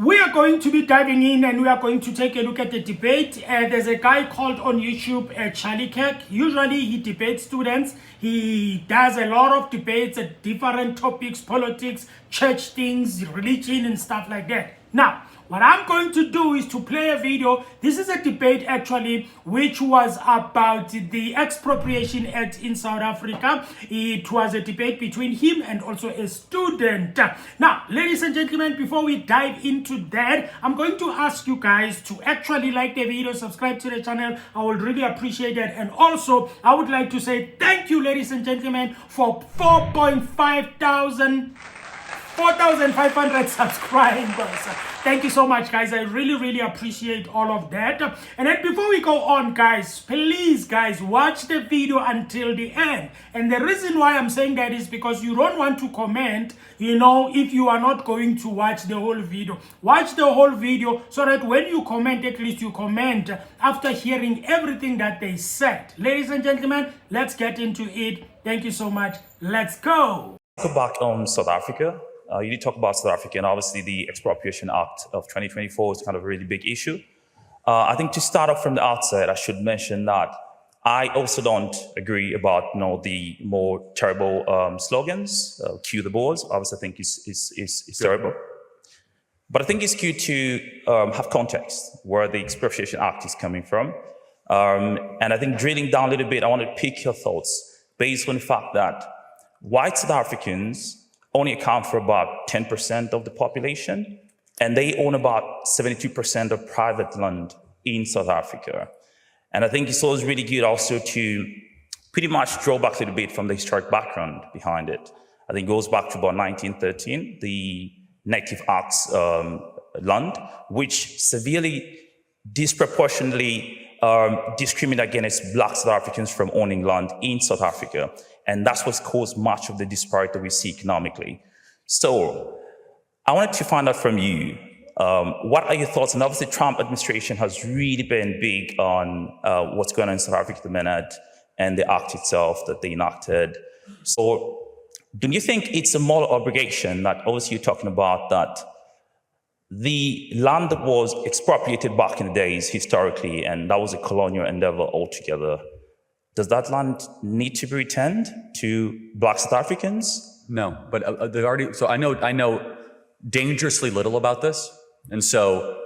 We are going to be diving in and we are going to take a look at the debate. There's a guy called on YouTube, Charlie Kirk. Usually he debates students. He does a lot of debates at different topics, politics, church things, religion and stuff like that. Now, what I'm going to do is to play a video. This is a debate actually which was about the Expropriation Act in South Africa. It was a debate between him and also a student. Now, ladies and gentlemen, before we dive into that, I'm going to ask you guys to actually like the video, subscribe to the channel. I would really appreciate it. And also, I would like to say thank you, ladies and gentlemen, for 4,500 subscribers. Thank you so much, guys. I really appreciate all of that. And then before we go on, guys, please, guys, watch the video until the end. And the reason why I'm saying that is because you don't want to comment, you know, if you are not going to watch the whole video. Watch the whole video so that when you comment, at least you comment after hearing everything that they said. Ladies and gentlemen, let's get into it. Thank you so much. Let's go. Go back on South Africa. You did talk about South Africa, and obviously the Expropriation Act of 2024 is kind of a really big issue. I think to start off from the outset, I should mention that I also don't agree about, you know, the more terrible slogans, cue the Boers. Obviously, I think is terrible. But I think it's good to have context where the Expropriation Act is coming from. And I think drilling down a little bit, I want to pick your thoughts based on the fact that white South Africans only account for about 10% of the population, and they own about 72% of private land in South Africa. And I think it's always really good also to pretty much draw back a little bit from the historic background behind it. I think it goes back to about 1913, the Native Acts land, which severely, disproportionately discriminate against Black South Africans from owning land in South Africa. And that's what's caused much of the disparity that we see economically. So I wanted to find out from you, what are your thoughts? And obviously, Trump administration has really been big on what's going on in South Africa at the minute and the act itself that they enacted. So do you think it's a moral obligation that obviously you're talking about that the land that was expropriated back in the days historically, and that was a colonial endeavor altogether, does that land need to be returned to Black South Africans? No, but they've already. So I know dangerously little about this, and so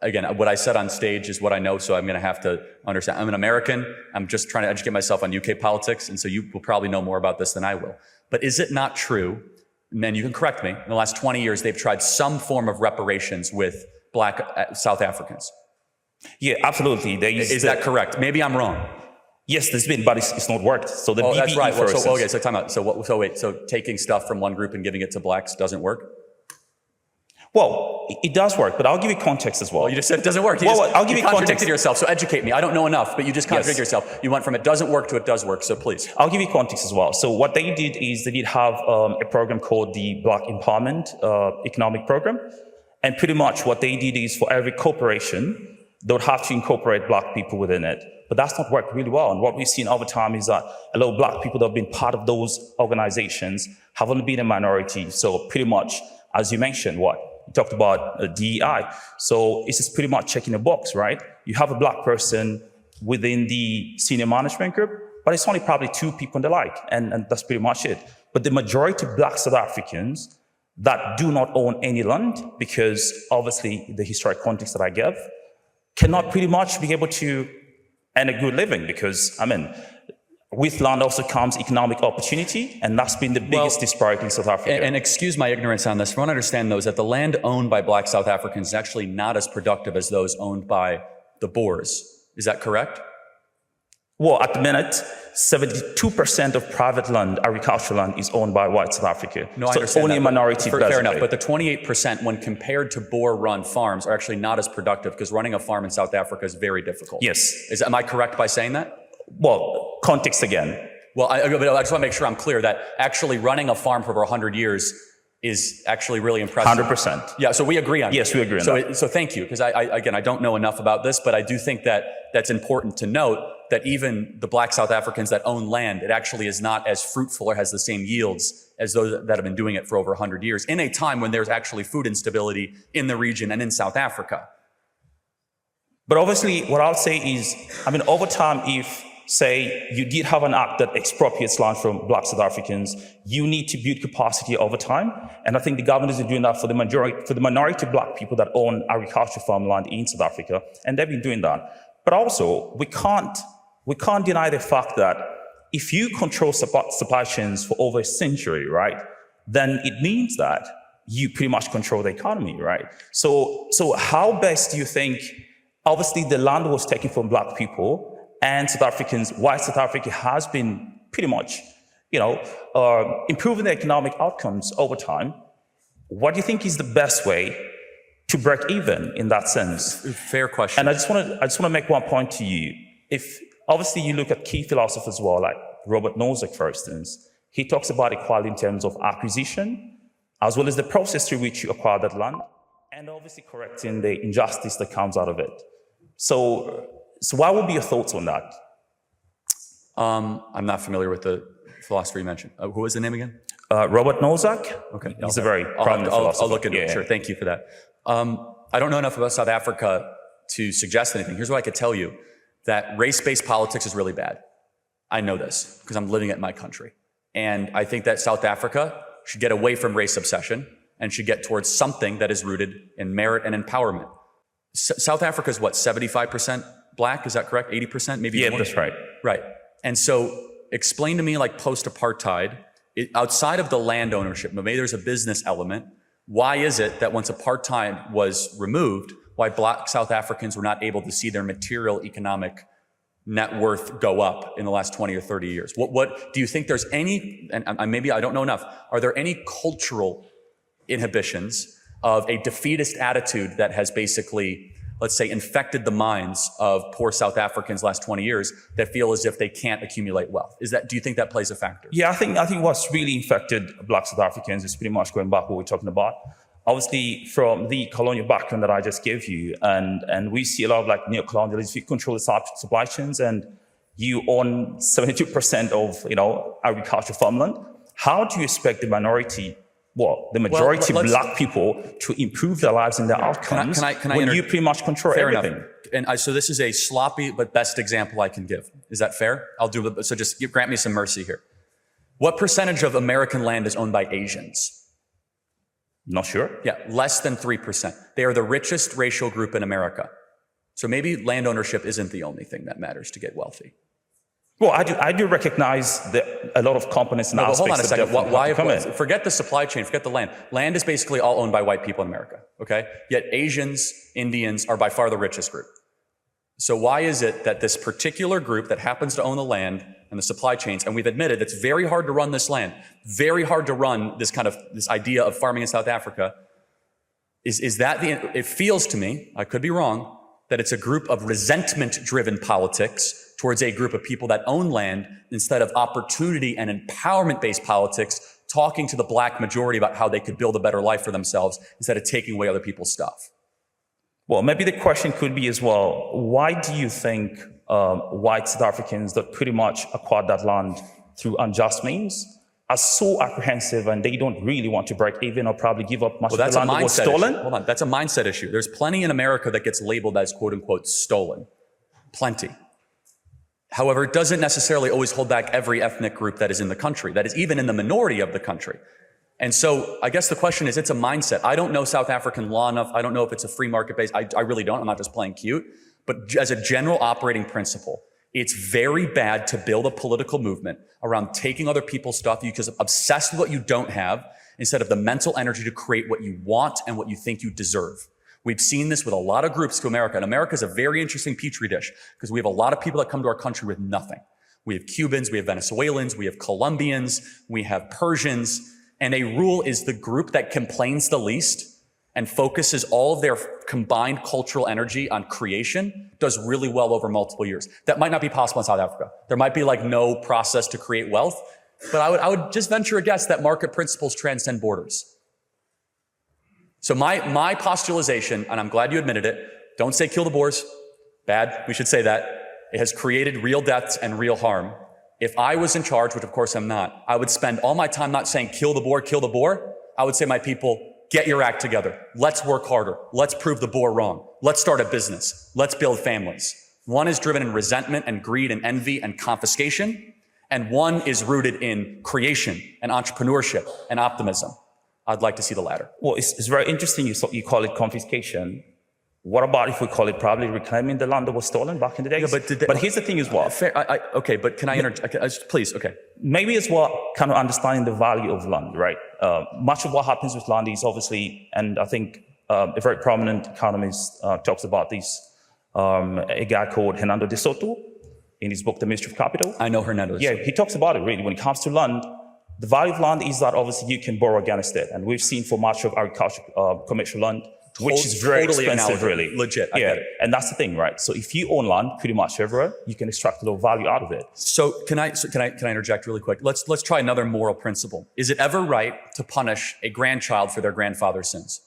again, what I said on stage is what I know. So I'm going to have to understand. I'm an American. I'm just trying to educate myself on UK politics, and so you will probably know more about this than I will. But is it not true? And then you can correct me. In the last 20 years, they've tried some form of reparations with Black South Africans. Yeah, absolutely. Is that correct? Maybe I'm wrong. Yes, there's been, but it's not worked. So the BBE, that's right. for instance, Okay, so time out. So wait, so taking stuff from one group and giving it to Blacks doesn't work? Well, it does work, but I'll give you context as well. Well, you just said it doesn't work. I'll give you context. Contradicted yourself, so educate me. I don't know enough, but you just contradicted yourself. You went from it doesn't work to it does work, so please. I'll give you context as well. So what they did is they did have a program called the Black Empowerment Economic Program. And pretty much what they did is for every corporation, they would have to incorporate Black people within it. But that's not worked really well. And what we've seen over time is that a lot of Black people that have been part of those organizations have only been a minority. So pretty much, as you mentioned, you talked about DEI. So it's just pretty much checking a box, right? You have a Black person within the senior management group, but it's only probably 2 people they like, and that's pretty much it. But the majority of Black South Africans that do not own any land, because obviously the historic context that I gave, cannot pretty much be able to earn a good living, because, I mean, with land also comes economic opportunity, and that's been the biggest disparity in South Africa. And excuse my ignorance on this, from what I understand though, is that the land owned by Black South Africans is actually not as productive as those owned by the Boers. Is that correct? Well, at the minute, 72% of private land, agricultural land, is owned by white South Africa. No, I so understand only that, a minority. Fair enough, but the 28%, when compared to Boer-run farms, are actually not as productive, because running a farm in South Africa is very difficult. Yes. Am I correct by saying that? Well, context again. Well, I just want to make sure I'm clear that actually running a farm for over 100 years is actually really impressive. 100%. Yeah, so we agree on that. Yes, we agree on that. So thank you, because I don't know enough about this, but I do think that that's important to note. that even the black South Africans that own land, it actually is not as fruitful or has the same yields as those that have been doing it for over 100 years, in a time when there's actually food instability in the region and in South Africa. But obviously, what I'll say is, over time, if, say, you did have an act that expropriates land from black South Africans, you need to build capacity over time. And I think the government is doing that for the minority black people that own agricultural farmland in South Africa, and they've been doing that. But also, we can't deny the fact that if you control supply chains for over a century, right, then it means that you pretty much control the economy, right? So how best do you think, obviously the land was taken from black people, and South Africans, white South Africa has been pretty much, improving the economic outcomes over time. What do you think is the best way to break even in that sense? Fair question. And I just want to make one point to you. If obviously you look at key philosophers as well, like Robert Nozick, for instance, he talks about equality in terms of acquisition, as well as the process through which you acquire that land, and obviously correcting the injustice that comes out of it. So what would be your thoughts on that? I'm not familiar with the philosopher you mentioned. Who was the name again? Robert Nozick. Okay. He's a very prominent philosopher. I'll look into it. Sure. Thank you for that. I don't know enough about South Africa to suggest anything. Here's what I could tell you, that race-based politics is really bad. I know this because I'm living it in my country. And I think that South Africa should get away from race obsession and should get towards something that is rooted in merit and empowerment. South Africa is what, 75% black? Is that correct? 80%? Maybe Yeah, more? that's right. Right. And so explain to me, like post-apartheid, outside of the land ownership, maybe there's a business element. Why is it that once apartheid was removed, why black South Africans were not able to see their material economic net worth go up in the last 20 or 30 years? What do you think there's any, and maybe I don't know enough, are there any cultural inhibitions of a defeatist attitude that has basically, let's say, infected the minds of poor South Africans last 20 years that feel as if they can't accumulate wealth? Do you think that plays a factor? Yeah, I think what's really infected black South Africans is pretty much going back what we're talking about. Obviously, from the colonial background that I just gave you, and we see a lot of like neo-colonialism. You control the supply chains, and you own 72% of agricultural farmland. How do you expect the majority black people to improve their lives and their outcomes when you pretty much control everything? Enough. And so this is a sloppy but best example I can give. Is that fair? I'll do it. So just grant me some mercy here. What percentage of American land is owned by Asians? Not sure. Yeah, less than 3%. They are the richest racial group in America. So maybe land ownership isn't the only thing that matters to get wealthy. Well, I do recognize that a lot of components and aspects. Hold on a second. Why forget the supply chain, forget the land. Land is basically all owned by white people in America, okay? Yet Asians, Indians are by far the richest group. So why is it that this particular group that happens to own the land and the supply chains, and we've admitted it's very hard to run this land, very hard to run this idea of farming in South Africa, it feels to me, I could be wrong, that it's a group of resentment-driven politics towards a group of people that own land instead of opportunity and empowerment-based politics, talking to the black majority about how they could build a better life for themselves instead of taking away other people's stuff. Well, maybe the question could be as well, why do you think white South Africans that pretty much acquired that land through unjust means are so apprehensive and they don't really want to break even or probably give up much of the land that was stolen? Hold on, that's a mindset issue. There's plenty in America that gets labeled as quote unquote stolen. Plenty. However, it doesn't necessarily always hold back every ethnic group that is in the country, that is even in the minority of the country. And so I guess the question is, it's a mindset. I don't know South African law enough. I don't know if it's a free market based. I really don't. I'm not just playing cute. But as a general operating principle, it's very bad to build a political movement around taking other people's stuff because you're obsessed with what you don't have instead of the mental energy to create what you want and what you think you deserve. We've seen this with a lot of groups to America. And America is a very interesting petri dish because we have a lot of people that come to our country with nothing. We have Cubans, we have Venezuelans, we have Colombians, we have Persians. And a rule is the group that complains the least and focuses all of their combined cultural energy on creation does really well over multiple years. That might not be possible in South Africa. There might be like no process to create wealth, but I would just venture a guess that market principles transcend borders. So my postulation, and I'm glad you admitted it, don't say kill the Boers. Bad, we should say that. it has created real deaths and real harm. If I was in charge, which of course I'm not, I would spend all my time not saying kill the boar, kill the boar. I would say, my people, get your act together. Let's work harder. Let's prove the boar wrong. Let's start a business. Let's build families. One is driven in resentment and greed and envy and confiscation, and one is rooted in creation and entrepreneurship and optimism. I'd like to see the latter. Well, it's very interesting you call it confiscation. What about if we call it probably reclaiming the land that was stolen back in the days? Yeah, but here's the thing as well. Okay, but can I please, okay. Maybe as well, kind of understanding the value of land, right? Much of what happens with land is obviously, and I think a very prominent economist talks about this, a guy called Hernando de Soto in his book, The Mystery of Capital. I know Hernando. Yeah, he talks about it really. When it comes to land, the value of land is that obviously you can borrow against it. And we've seen for much of agriculture, commercial land, which is very expensive, really. Legit. I Yeah, get it. and that's the thing, right? So if you own land pretty much everywhere, you can extract a lot of value out of it. So can I interject really quick? Let's try another moral principle. Is it ever right to punish a grandchild for their grandfather's sins?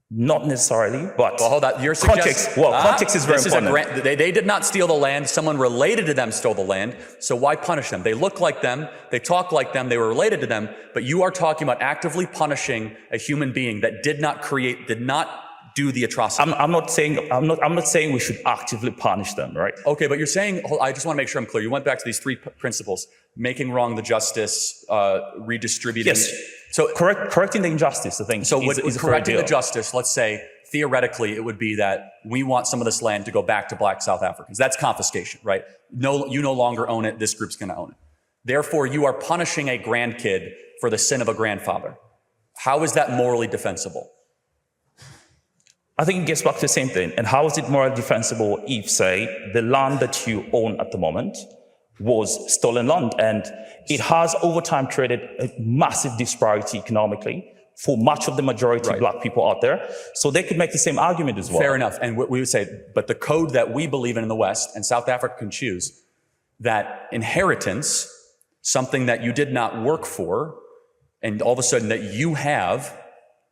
Not necessarily, but Well, hold on. Your context. Well, context is very important. They did not steal the land. Someone related to them stole the land. So why punish them? They look like them. They talk like them. They were related to them. But you are talking about actively punishing a human being that did not do the atrocity. I'm not saying we should actively punish them, right? Okay, but you're saying, I just want to make sure I'm clear. You went back to these three principles: making wrong the justice, redistributing. Yes. So correcting the injustice, the thing. So is correcting the justice, let's say, theoretically, it would be that we want some of this land to go back to black South Africans. That's confiscation, right? No, you no longer own it. This group's going to own it. Therefore, you are punishing a grandkid for the sin of a grandfather. How is that morally defensible? I think it gets back to the same thing. And how is it morally defensible if, say, the land that you own at the moment was stolen land, and it has over time created a massive disparity economically for much of the majority of black people out there. So they could make the same argument as well. Fair enough. And we would say, but the code that we believe in the West, and South Africa can choose, that inheritance, something that you did not work for, and all of a sudden that you have,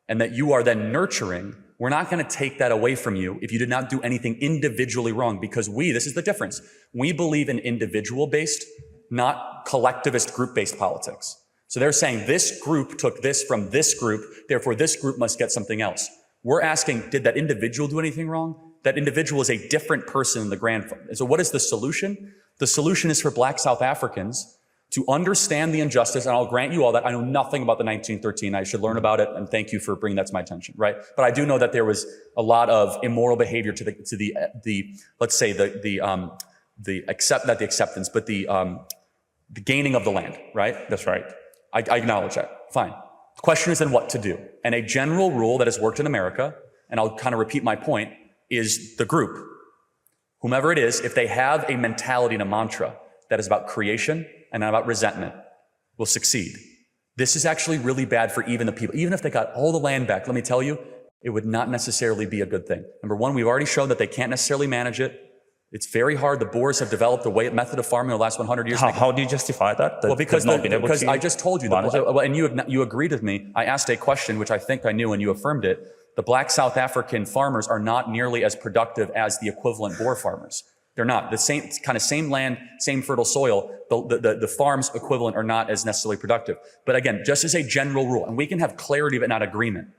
and that you are then nurturing, we're not going to take that away from you if you did not do anything individually wrong, because this is the difference. We believe in individual-based, not collectivist group-based politics. So they're saying this group took this from this group, therefore this group must get something else. We're asking, did that individual do anything wrong? That individual is a different person than the grandfather. So what is the solution? The solution is for black South Africans to understand the injustice, and I'll grant you all that I know nothing about the 1913. I should learn about it, and thank you for bringing that to my attention, right? But I do know that there was a lot of immoral behavior to the let's say not the acceptance, but the gaining of the land, right? That's right. I acknowledge that. Fine. The question is then what to do. And a general rule that has worked in America, and I'll kind of repeat my point, is the group, whomever it is, if they have a mentality and a mantra that is about creation and not about resentment, will succeed. This is actually really bad for even the people. Even if they got all the land back, let me tell you, it would not necessarily be a good thing. Number one, we've already shown that they can't necessarily manage it. It's very hard. The Boers have developed a method of farming in the last 100 years. How do you justify that? Well, because I just told you, and you agreed with me. I asked a question, which I think I knew, and you affirmed it. The black South African farmers are not nearly as productive as the equivalent Boer farmers. They're not. The same land, same fertile soil, the farms equivalent are not as necessarily productive. But again, just as a general rule, and we can have clarity but not agreement,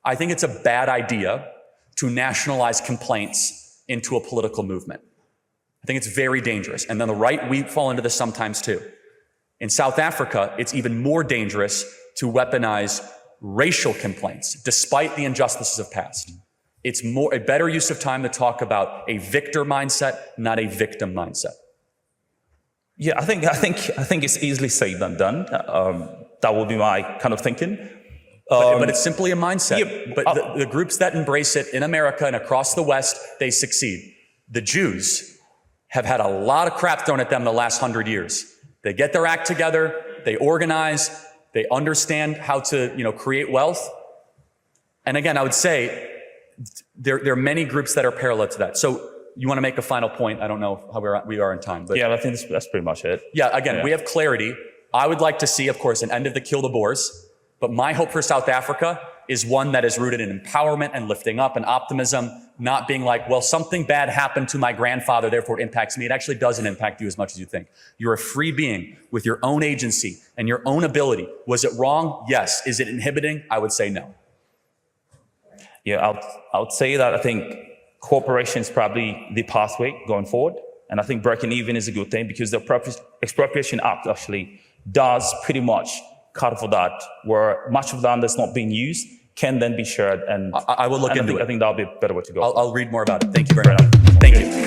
I think it's a bad idea to nationalize complaints into a political movement. I think it's very dangerous. And then the right, we fall into this sometimes too. In South Africa, it's even more dangerous to weaponize racial complaints, despite the injustices of past. It's a better use of time to talk about a victor mindset, not a victim mindset. Yeah, I think it's easily said than done. That would be my kind of thinking. But it's simply a mindset. Yeah, but the groups that embrace it in America and across the West, they succeed. The Jews have had a lot of crap thrown at them the last 100 years. They get their act together, they organize, they understand how to, create wealth. And again, I would say there are many groups that are parallel to that. So you want to make a final point? I don't know how we are in time. But yeah, I think that's pretty much it. Yeah, again, we have clarity. I would like to see, of course, an end of the kill the Boers. But my hope for South Africa is one that is rooted in empowerment and lifting up and optimism, not being like, well, something bad happened to my grandfather, therefore it impacts me. It actually doesn't impact you as much as you think. You're a free being with your own agency and your own ability. Was it wrong? Yes. Is it inhibiting? I would say no. Yeah, I would say that I think cooperation is probably the pathway going forward. And I think breaking even is a good thing because the Expropriation Act actually does pretty much cut for that, where much of the land that's not being used can then be shared. And I will look into it. I think that'll be a better way to go. I'll read more about it. Thank you very much. Thank you.